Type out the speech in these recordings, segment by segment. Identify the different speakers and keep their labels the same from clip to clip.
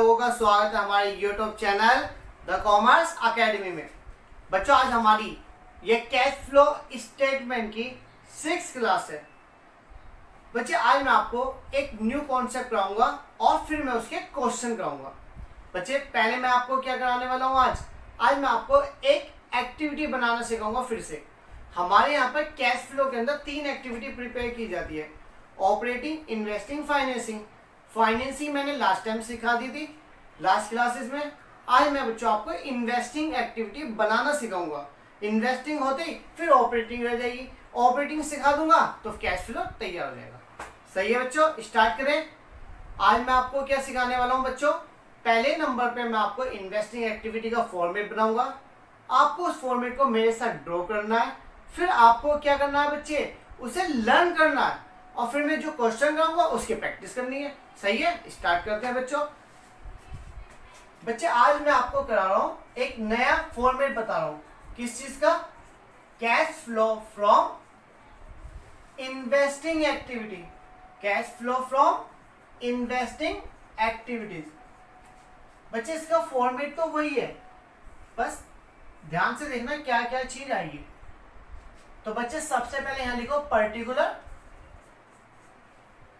Speaker 1: लोगों का स्वागत है हमारे YouTube channel the commerce academy में। बच्चों आज हमारी ये कैश फ्लो स्टेटमेंट की 6th क्लास है। बच्चे आज मैं आपको एक न्यू कॉन्सेप्ट कराऊंगा और फिर मैं उसके क्वेश्चन कराऊंगा। बच्चे पहले मैं आपको क्या कराने वाला हूँ, आज मैं आपको एक एक्टिविटी बनाना सिखाऊंगा। फिर से हमारे यहाँ पर कैश फ्लो के अंदर 3 एक्टिविटी प्रिपेयर की जाती है, ऑपरेटिंग, इन्वेस्टिंग, फाइनेंसिंग। फाइनेंसिंग मैंने लास्ट टाइम सिखा दी थी लास्ट क्लासेस में। आज मैं बच्चों आपको इन्वेस्टिंग एक्टिविटी बनाना सिखाऊंगा। इन्वेस्टिंग होते ही फिर ऑपरेटिंग रह जाएगी, ऑपरेटिंग सिखा दूंगा तो कैश फ्लो तैयार हो जाएगा। सही है बच्चों, स्टार्ट करें। आज मैं आपको क्या सिखाने वाला हूं बच्चों, पहले नंबर पे मैं आपको इन्वेस्टिंग एक्टिविटी का फॉर्मेट बनाऊंगा। आपको उस फॉर्मेट को मेरे साथ ड्रॉ करना है, फिर आपको क्या करना है बच्चे, उसे लर्न करना है और फिर मैं जो क्वेश्चन कराऊंगा उसकी प्रैक्टिस करनी है। सही है, स्टार्ट करते हैं बच्चों। बच्चे आज मैं आपको करा रहा हूं, एक नया फॉर्मेट बता रहा हूं। किस चीज का? Cash flow from investing activity. Cash flow from investing activities. बच्चे इसका फॉर्मेट तो वही है, बस ध्यान से देखना क्या क्या चीज आएगी। तो बच्चे सबसे पहले यहां लिखो पर्टिकुलर,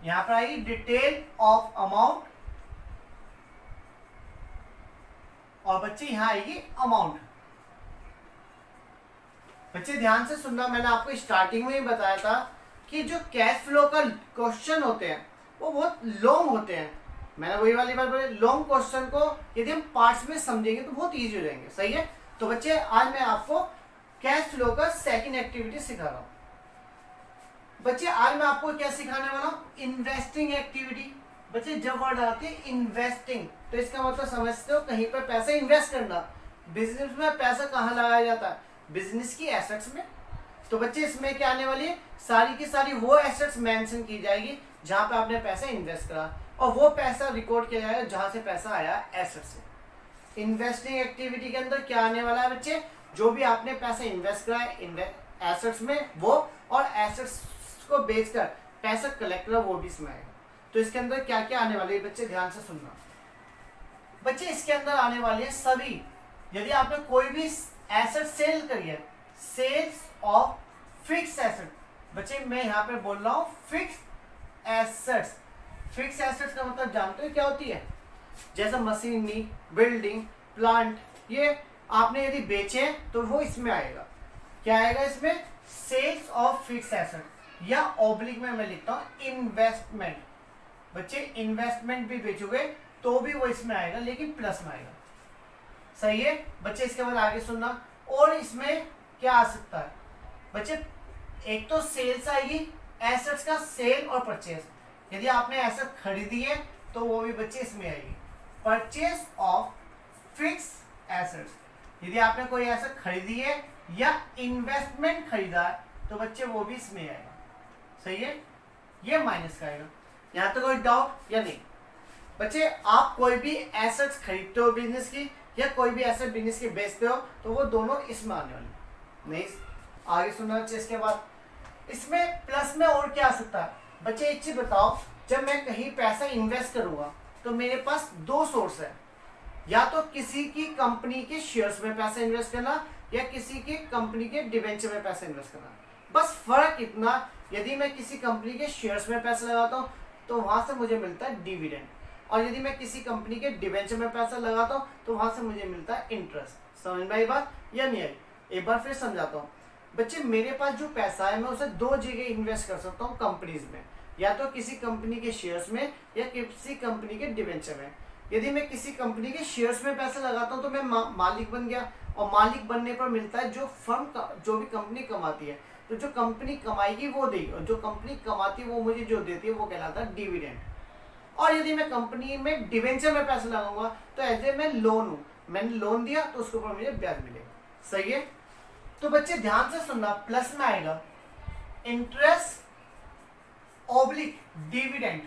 Speaker 1: यहां पर आएगी डिटेल ऑफ अमाउंट और बच्चे यहां आएगी अमाउंट। बच्चे ध्यान से सुनना, मैंने आपको स्टार्टिंग में ही बताया था कि जो कैश फ्लो का क्वेश्चन होते हैं वो बहुत लॉन्ग होते हैं। मैंने वही वाली बात बोली, लॉन्ग क्वेश्चन को यदि हम पार्ट्स में समझेंगे तो बहुत इजी हो जाएंगे। सही है, तो बच्चे आज मैं आपको कैश फ्लो का सेकंड एक्टिविटी सिखा रहा हूं। बच्चे आज मैं आपको क्या सिखाने वाला हूं, इन्वेस्टिंग एक्टिविटी। बच्चे जब वर्ड आती है इन्वेस्टिंग तो इसका मतलब समझते हो कहीं पर पैसा इन्वेस्ट करना। बिजनेस में पैसा कहाँ लगाया जाता है? बिजनेस की एसेट्स में। तो बच्चे इसमें क्या आने वाली है, सारी की सारी वो एसेट्स मेंशन की जाएगी जहां पे आपने पैसा इन्वेस्ट करा और वो पैसा रिकॉर्ड किया जाएगा जहां से पैसा आया एसेट से। इन्वेस्टिंग एक्टिविटी के अंदर क्या आने वाला है बच्चे, जो भी आपने पैसा इन्वेस्ट करा है एसेट्स में वो, और एसेट्स को बेचकर पैसा कलेक्ट करा वो भी इसमें आएगा। तो इसके अंदर क्या क्या आने वाली है बच्चे, ध्यान से सुनना। बच्चे इसके अंदर आने वाली है सभी, यदि आपने कोई भी एसेट सेल करी है, सेल्स ऑफ फिक्स एसेट। बच्चे मैं यहाँ पे बोल रहा हूँ फिक्स एसेट्स। फिक्स एसेट्स का मतलब जानते हो क्या होती है? जैसे मशीनरी, बिल्डिंग, प्लांट, ये आपने यदि बेचे तो वो इसमें आएगा। क्या आएगा इसमें? सेल्स ऑफ फिक्स एसेट, या ऑब्लिक में मैं लिखता हूँ इन्वेस्टमेंट। बच्चे इन्वेस्टमेंट भी बेचोगे तो भी वो इसमें आएगा, लेकिन प्लस में आएगा। सही है बच्चे, इसके बाद आगे सुनना। और इसमें क्या आ सकता है बच्चे, एक तो सेल्स आएगी, एसेट्स का सेल और परचेज। यदि आपने एसेट खरीदी है तो वो भी बच्चे इसमें आएगी। परचेज ऑफ फिक्स एसेट्स, यदि आपने कोई एसेट खरीदी है या इन्वेस्टमेंट खरीदा है तो बच्चे वो भी इसमें आएगा। सही है, ये माइनस का आएगा। यहाँ तो कोई डाउट या नहीं? बच्चे आप कोई भी एसेट्स खरीदते हो बिजनेस की, या कोई भी एसेट बिजनेस की बेचते हो तो वो दोनों इसमें आने वाले। नहीं, आगे सुनना बच्चे। इसके बाद इसमें प्लस में और क्या आ सकता है बच्चे, एक चीज बताओ, जब मैं कहीं पैसा इन्वेस्ट करूंगा तो मेरे पास 2 सोर्स है, या तो किसी की कंपनी के शेयर्स में पैसा इन्वेस्ट करना या किसी की कंपनी के डिवेंचर में पैसा इन्वेस्ट करना। बस फर्क इतना, यदि मैं किसी कंपनी के शेयर्स में पैसा लगाता हूँ तो वहां से मुझे मिलता है डिविडेंड, और यदि मैं किसी कंपनी के डिवेंचर में पैसा लगाता हूँ तो वहां से मुझे मिलता है इंटरेस्ट। समझ में आई बात या नहीं आई? एक बार फिर समझाता हूँ बच्चे। मेरे पास जो पैसा है मैं उसे 2 जगह इन्वेस्ट कर सकता हूँ कंपनीज में, या तो किसी कंपनी के शेयर्स में या किसी कंपनी के डिवेंचर में। यदि मैं किसी कंपनी के शेयर्स में पैसा लगाता हूँ तो मैं मालिक बन गया, और मालिक बनने पर मिलता है जो फर्म जो भी कंपनी कमाती है, तो जो कंपनी कमाएगी वो देगी, और जो कंपनी कमाती है वो मुझे जो देती है वो कहलाता है डिविडेंड। और यदि मैं कंपनी में डिवेंचर में पैसा लगाऊंगा तो ऐसे मैं लोन हूं, मैंने लोन दिया तो उसके ऊपर मुझे ब्याज मिलेगा। सही है, तो बच्चे ध्यान से सुनना, प्लस में आएगा इंटरेस्ट ऑब्लिक डिविडेंड।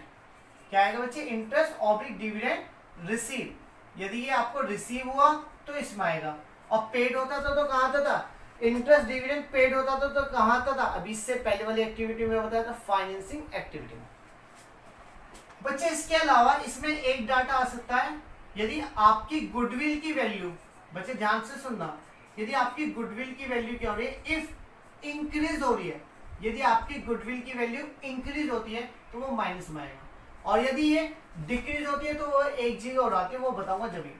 Speaker 1: क्या आएगा बच्चे? Interest oblique dividend receive. यदि ये आपको रिसीव हुआ तो इसमें आएगा, और पेड होता था तो कहाँ था? इंटरेस्ट डिविडेंड पेड होता था तो कहाँ था? अभी इससे पहले वाली एक्टिविटी में बताया था, फाइनेंसिंग एक्टिविटी में। बच्चे इसके अलावा इसमें एक डाटा आ सकता है, यदि आपकी गुडविल की वैल्यू, बच्चे ध्यान से सुनना, यदि आपकी गुडविल की वैल्यू क्या हो रही है, इफ इंक्रीज हो रही है, यदि आपकी गुडविल की वैल्यू इंक्रीज होती है तो वो माइनस में आएगा, और यदि ये डिक्रीज होती है तो वो एक जगह और आती है, वो बताऊंगा जब।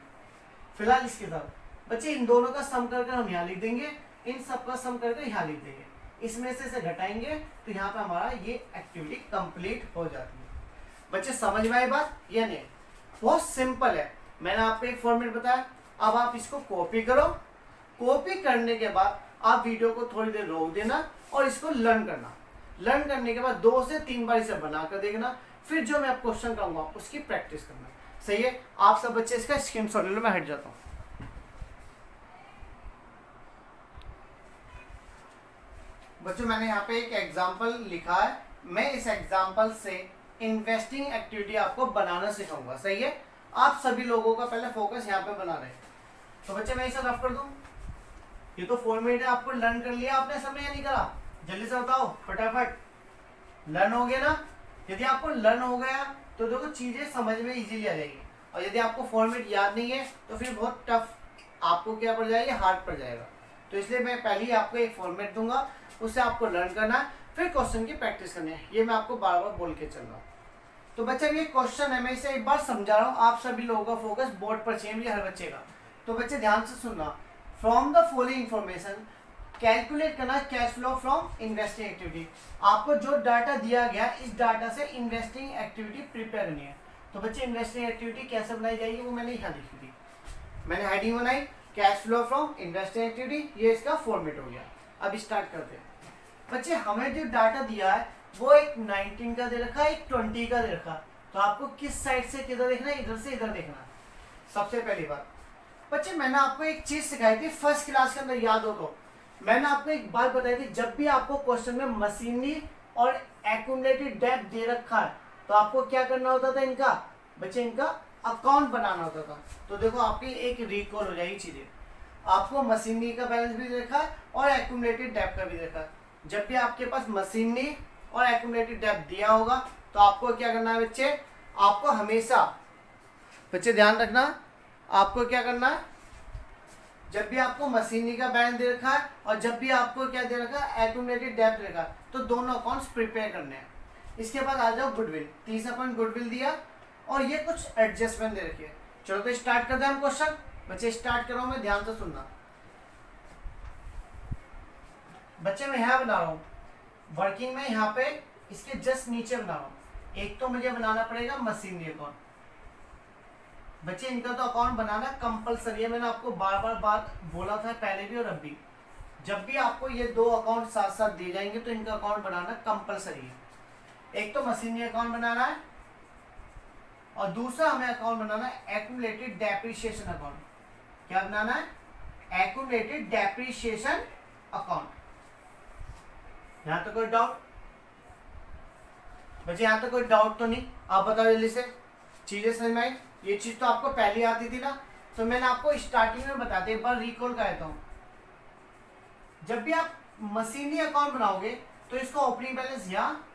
Speaker 1: फिलहाल इसके साथ बच्चे इन दोनों का सम करके हम यहाँ लिख देंगे, इन सब का सम करके यहाँ लिख देंगे, इसमें से इसे घटाएंगे तो यहाँ पे हमारा ये एक्टिविटी कंप्लीट हो जाती है। बच्चे समझ में आई बात या नहीं? बहुत सिंपल है, मैंने आपको एक फॉर्मेट बताया, अब आप इसको कॉपी करो, कॉपी करने के बाद आप वीडियो को थोड़ी देर रोक देना और इसको लर्न करना, लर्न करने के बाद 2 से 3 बार इसे बना कर देखना, फिर जो मैं आप क्वेश्चन कहूंगा उसकी प्रैक्टिस करना। सही है? आप सब बच्चे इसका स्क्रीनशॉट ले लो, मैं हट जाता हूँ। बच्चों मैंने यहाँ पे एक एग्जाम्पल लिखा है, मैं इस एग्जाम्पल से इन्वेस्टिंग एक्टिविटी आपको बनाना सिखाऊंगा। सही है? आप सभी लोगों का पहले फोकस यहाँ पे बना रहे हैं। तो बच्चे मैं इसे रफ कर दूं, ये तो फॉर्मेट है, आपको लर्न कर लिया आपने, समय या नहीं करा? जल्दी से बताओ फटाफट, लर्न हो गया ना? यदि आपको लर्न हो गया तो देखो चीजें समझ में इजीली आ जाएगी, और यदि आपको फॉर्मेट याद नहीं है तो फिर बहुत टफ आपको क्या पड़ जाएगा, हार्ड पड़ जाएगा। तो इसलिए मैं पहले ही आपको एक फॉर्मेट दूंगा, उससे आपको लर्न करना है, फिर क्वेश्चन की प्रैक्टिस करनी है, ये मैं आपको बार बार बोल के चल रहा हूँ। तो बच्चा ये क्वेश्चन है, मैं इसे एक बार समझा रहा हूँ, आप सभी लोगों का फोकस बोर्ड पर चाहिए, हर बच्चे का। तो बच्चे ध्यान से सुनना, from the following information calculate करना cash flow from investing activity. आपको जो डाटा दिया गया, इस डाटा से इन्वेस्टिंग एक्टिविटी प्रिपेयर करनी है। तो बच्चे इन्वेस्टिंग एक्टिविटी कैसे बनाई जाएगी वो मैंने यहाँ लिखी थी, मैंने हेडिंग बनाई cash flow from investing activity, ये इसका फॉर्मेट हो गया। अब स्टार्ट करते हैं। बच्चे हमें जो डाटा दिया है वो एक 19 का दे रखा है, एक 20 का दे रखा है, तो आपको किस साइड से किधर देखना है, इधर से इधर देखना है। सबसे पहली बात बच्चे मैंने आपको एक चीज सिखाई थी फर्स्ट क्लास के अंदर, याद हो तो मैंने आपको एक बात बताई थी, जब भी आपको क्वेश्चन में मशीनरी और एक्यूमुलेटेड डेब्ट दे रखा है तो आपको क्या करना होता था, इनका बच्चे इनका अकाउंट बनाना होता था। तो देखो आपकी एक रिकॉल हो जाएगी चीजें, आपको मशीनरी का बैलेंस भी देखा है और एक्यूमुलेटेड डेब्ट का भी देखा है। जब भी आपके पास मशीनरी और एक्यूमुलेटेड डेब्ट दिया होगा तो आपको क्या करना है बच्चे, आपको हमेशा बच्चे ध्यान रखना, आपको क्या करना है, जब भी आपको मशीनरी का बैलेंस दे रखा है और जब भी आपको क्या दे रखा है, एक्यूमुलेटेड डेब्ट दे रखा है, तो दोनों अकाउंट्स प्रिपेयर करने हैं। इसके बाद आ जाओ गुडविल, 30 गुडविल दिया और ये कुछ एडजस्टमेंट दे रखी है। चलो तो स्टार्ट करते हैं हम क्वेश्चन। बच्चे स्टार्ट करो, मैं ध्यान से सुनना। बच्चे मैं यहाँ बना रहा हूँ वर्किंग में, यहाँ पे इसके जस्ट नीचे बना रहा हूँ। एक तो मुझे बनाना पड़ेगा मशीनरी अकाउंट। बच्चे इनका तो अकाउंट बनाना कंपलसरी है, मैंने आपको बार बार बात बोला था पहले भी और अब भी। जब भी आपको ये 2 अकाउंट साथ साथ दिए जाएंगे तो इनका अकाउंट बनाना कंपलसरी है। एक तो मशीनरी अकाउंट बनाना है और दूसरा हमें अकाउंट बनाना है एक्यूमुलेटेड डेप्रिसिएशन अकाउंट। क्या बनाना है? Accumulated depreciation account. यहाँ तो कोई डाउट बच्चे, यहाँ तो कोई डाउट तो नहीं? आप बताओ जल्दी से, चीजें समझ में आई? ये चीज तो आपको पहले आती थी ना, तो मैंने आपको स्टार्टिंग में बता दिया, एक बार रिकॉल करता हूँ। जब भी आप मशीनरी अकाउंट बनाओगे तो इसका ओपनिंग बैलेंस यहाँ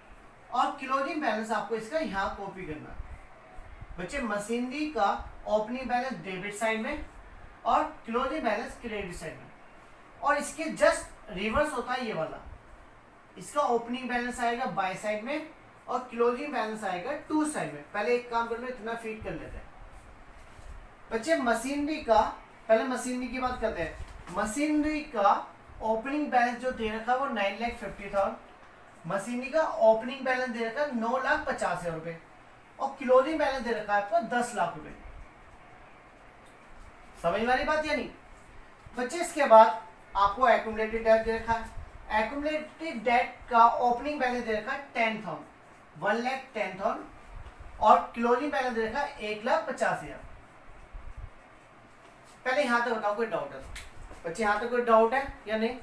Speaker 1: और क्लोजिंग बैलेंस आपको इसका यहाँ कॉपी करना है। बच्चे मशीनरी का ओपनिंग बैलेंस डेबिट साइड में और क्लोजिंग बैलेंस क्रेडिट साइड में, और इसके जस्ट रिवर्स होता है ये वाला, इसका ओपनिंग बैलेंस आएगा बाय साइड में और क्लोजिंग बैलेंस आएगा टू साइड में। पहले एक काम कर लो, इतना फीड कर लेते हैं बच्चे। मशीनरी का, पहले मशीनरी की बात करते हैं। मशीनरी का ओपनिंग बैलेंस जो दे रखा है वो 9,50,000, मशीनरी का ओपनिंग बैलेंस दे रखा है 9,50,000 रुपए और क्लोजिंग बैलेंस दे रखा है आपको 10 लाख रुपए। समझ वाली बात या नहीं बच्चे? इसके बाद आपको एक्यूमुलेटेड डेब्ट दे रखा है। एक्यूमुलेटेड डेब्ट का ओपनिंग बैलेंस दे रखा है 10,000, 1,10,000 और क्लोजिंग बैलेंस दे रखा है 1,50,000। पहले यहाँ तक बताओ कोई डाउट है बच्चे? यहाँ तक कोई डाउट है या नहीं?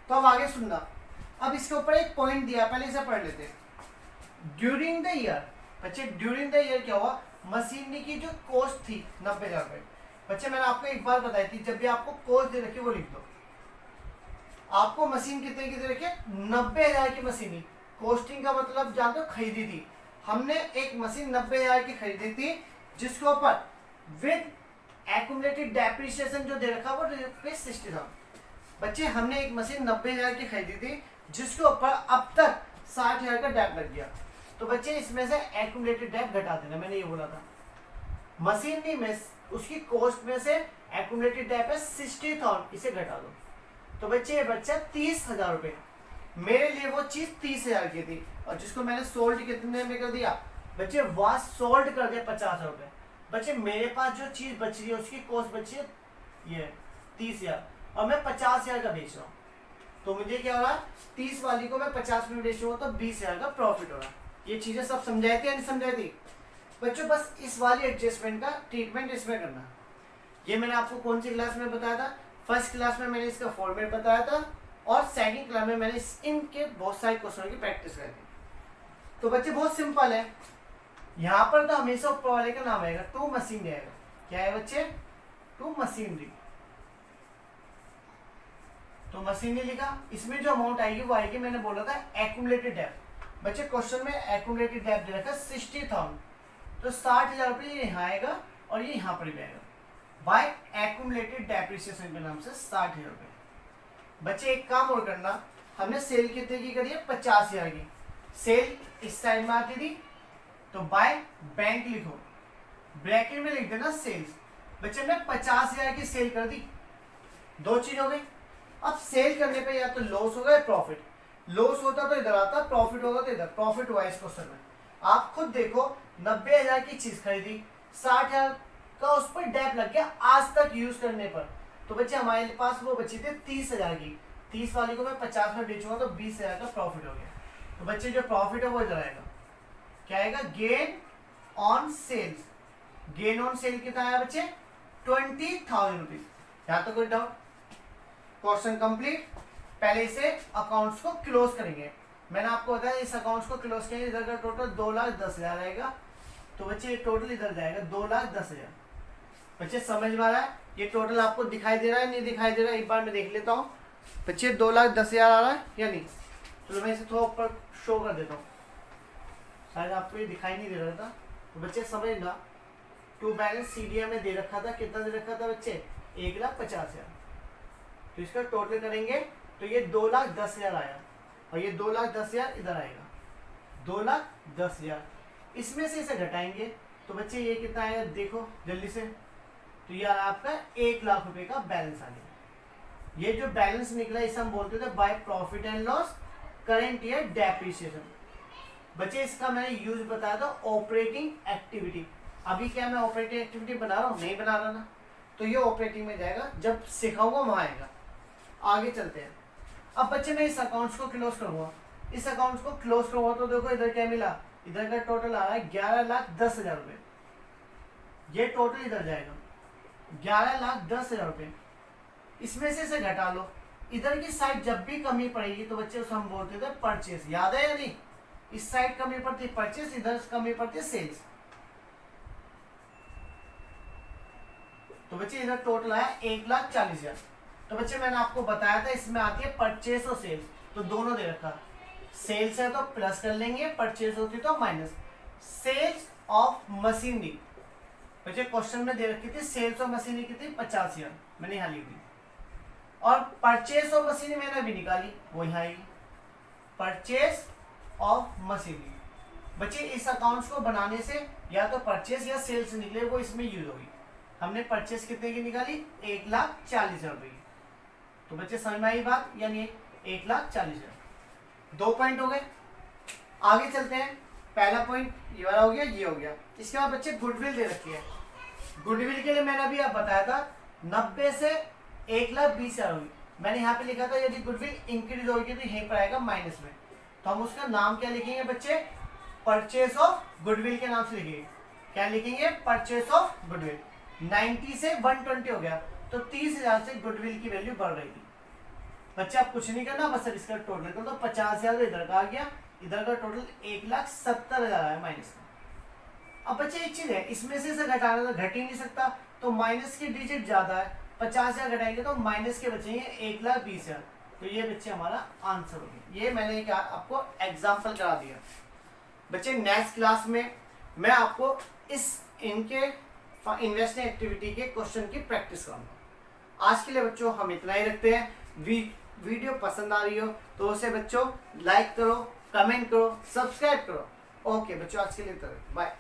Speaker 1: तो अब आगे सुनना। अब इसके ऊपर एक पॉइंट दिया, पहले इसे पढ़ लेते हैं। ड्यूरिंग द ईयर, बच्चे ड्यूरिंग द ईयर क्या हुआ, मशीनरी की जो कॉस्ट थी 90,000 रुपए। बच्चे मैंने आपको एक बार बताई थी, जब भी आपको कॉस्ट दे रखी वो लिख दो। आपको मशीन कितने की दे रखी है? 90,000 की मशीनरी। कॉस्टिंग का मतलब जानते हो, खरीदी थी हमने एक मशीन 90,000 की खरीदी थी, जिसके ऊपर विद एक्यूमुलेटेड डेप्रिसिएशन जो दे रखा वो रुपीज 60,000। बच्चे हमने एक मशीन 90,000 की खरीदी थी जिसके ऊपर अब तक 60,000 का डेप लग गया। तो बच्चे इसमें से एक्यूमुलेटेड डेप घटा देना, मैंने ये बोला था। मशीन नहीं में उसकी कॉस्ट में से एक्यूमुलेटेड डेप है 60,000, इसे घटा दो। तो बच्चे ये बच्चा 30,000 रुपये। मेरे लिए वो चीज़ 30,000 की थी और जिसको मैंने सोल्ड कितने में कर दिया बच्चे, वह सोल्ड कर दिया 50,000 रुपये। बच्चे मेरे पास जो चीज़ बच रही है उसकी कॉस्ट बची है ये 30,000 और मैं 50,000 का बेच रहा हूँ। तो मुझे क्या हो रहा है, 30 वाली को मैं 50 में बेचूंगा तो 20,000 का प्रॉफिट हो रहा है। ये चीज़ें सब समझाई थी या नहीं समझाई थी बच्चों? बस इस वाली एडजस्टमेंट का ट्रीटमेंट इसमें करना। ये मैंने आपको कौन सी क्लास में बताया था? फर्स्ट क्लास में मैंने इसका फॉर्मेट बताया था और सेकंड क्लास में मैंने इनके बहुत सारे क्वेश्चनों की प्रैक्टिस करी थी। तो बच्चे बहुत सिंपल है, यहाँ पर तो हमेशा ऊपर वाले का नाम आएगा, टू मशीन आएगा। क्या है बच्चे? To machinery. तो मशीनरी लिखा, इसमें जो अमाउंट आएगी वो आएगी, मैंने बोला था एक्यूमुलेटेड डेप। बच्चे क्वेश्चन में एक्यूमुलेटेड डेप दे रखा 60,000, तो 60,000 रुपये ये यहाँ आएगा और ये यहाँ पर भी आएगा बाय एक्यूमुलेटेड डेप्रिसिएशन के नाम से 60,000 रुपये। बच्चे एक काम और करना, हमने सेल कितने की करी है? 50,000 की। सेल इस साइड में आती थी तो बाय बैंक लिखो, ब्रैकेट में लिख देना सेल्स। बच्चे हमने 50,000 की सेल कर दी, दो चीज हो गई। अब सेल करने पे या तो लॉस होगा या प्रॉफिट। लॉस होता तो इधर आता, प्रॉफिट होगा तो इधर। प्रॉफिट हुआ इस क्वेश्चन में, आप खुद देखो 90,000 की चीज खरीदी, 60,000 का उस पर डेप लग गया आज तक यूज करने पर। तो बच्चे हमारे पास वो बची थी 30,000 की। 30 वाली को मैं 50 में बेचूंगा तो 20,000 का प्रॉफिट हो गया। तो बच्चे जो प्रॉफिट है वो इधर आएगा, क्या आएगा? Gain on sales. Gain on sale कितना आया बच्चे? 20,000 रुपीज। यहाँ तो कोई डाउट? Question complete. पहले इसे अकाउंट्स को क्लोज करेंगे। मैंने आपको बताया इस अकाउंट्स को क्लोज करेंगे, इधर का टोटल 2,10,000 आएगा। तो बच्चे टोटल इधर जाएगा 2,10,000। बच्चे समझ में आ रहा है? ये टोटल आपको दिखाई दे रहा है नहीं दिखाई दे रहा है? एक बार मैं देख लेता हूँ। बच्चे 2,10,000 आ रहा है या नहीं? चलो मैं इसे थोड़ा ऊपर शो कर देता हूँ, शायद आपको ये दिखाई नहीं दे रहा था। तो बच्चे समझना, टू बैलेंस सीडीएम में दे रखा था, कितना दे रखा था बच्चे? 1,50,000। तो इसका टोटल करेंगे तो ये 2,10,000 आया और ये 2,10,000 इधर आएगा, 2,10,000। इसमें से इसे घटाएंगे तो बच्चे ये कितना आएगा देखो जल्दी से। तो ये आपका 1,00,000 रुपए का बैलेंस आ गया। ये जो बैलेंस निकला इसे हम बोलते थे by profit and loss current year depreciation. बच्चे इसका मैंने यूज बताया था ऑपरेटिंग एक्टिविटी। अभी क्या मैं ऑपरेटिंग एक्टिविटी बना रहा हूँ? नहीं बना रहा ना। तो ये ऑपरेटिंग में जाएगा, जब सिखाऊंगा वहां आएगा। आगे चलते हैं। अब बच्चे मैं इस अकाउंट्स को क्लोज करूंगा, इस अकाउंट्स को क्लोज करूंगा तो देखो इधर क्या मिला, इधर का टोटल आ रहा है 11,10,000 रुपये। ये टोटल इधर जाएगा 11,10,000 रुपये। इसमें से इसे घटा लो, इधर की साइड जब भी कमी पड़ेगी तो बच्चे उसे हम बोलते थे परचेस। याद है या नहीं? इस साइड कमी पड़ती है परचेस, इधर कमी पड़ती है सेल्स। तो बच्चे इधर टोटल आया 1,40,000। तो बच्चे मैंने आपको बताया था इसमें आती है परचेस और सेल्स, तो दोनों दे रखा। सेल्स है तो प्लस कर लेंगे, परचेस होती तो माइनस। सेल्स ऑफ मशीनरी, बच्चे क्वेश्चन में दे रखी थी सेल्स ऑफ मशीनरी कितनी? 50,000, मैंने यहाँ लिख दी। और परचेस ऑफ मशीनरी मैंने अभी निकाली, वो यहाँ आएगी परचेस ऑफ मशीनरी। बच्चे इस अकाउंट्स को बनाने से या तो परचेस या सेल्स निकले, वो इसमें यूज होगी। हमने परचेस कितने की निकाली? 1,40,000 रुपये की। तो बच्चे समझ में आई बात या नहीं? 1,40,000। 2 पॉइंट हो गए। आगे चलते हैं। पहला पॉइंट ये वाला हो गया, ये हो गया। इसके बाद बच्चे गुडविल दे रखी है। गुडविल के लिए मैंने अभी आप बताया था 90 से 1,20,000 होगी। मैंने यहाँ पे लिखा था यदि गुडविल इंक्रीज होगी तो यहीं पर आएगा माइनस में। तो हम उसका नाम क्या लिखेंगे बच्चे? परचेस ऑफ गुडविल के नाम से लिखेंगे। क्या लिखेंगे? Purchase of goodwill. 90 से 120 हो गया तो 30,000 से गुडविल की वैल्यू बढ़ रही थी। बच्चे आप कुछ नहीं करना, बस इसका टोटल कर दो। 50,000 इधर का आ गया, इधर का टोटल 1,70,000 आया माइनस का। अब बच्चे एक चीज है, इसमें से घटाना तो घट ही नहीं सकता, तो माइनस की डिजिट ज्यादा है। 50,000 घटाएंगे तो माइनस के बचेंगे 1,20,000। तो ये बच्चे हमारा आंसर हो गया। ये मैंने क्या आपको एग्जाम्पल करा दिया। बच्चे नेक्स्ट क्लास में मैं आपको इस इनके इन्वेस्टिंग एक्टिविटी के क्वेश्चन की प्रैक्टिस कराऊंगा। आज के लिए बच्चों हम इतना ही रखते हैं। वीडियो पसंद आ रही हो तो उसे बच्चों लाइक करो, कमेंट करो, सब्सक्राइब करो। ओके बच्चों, आज के लिए तो बाय।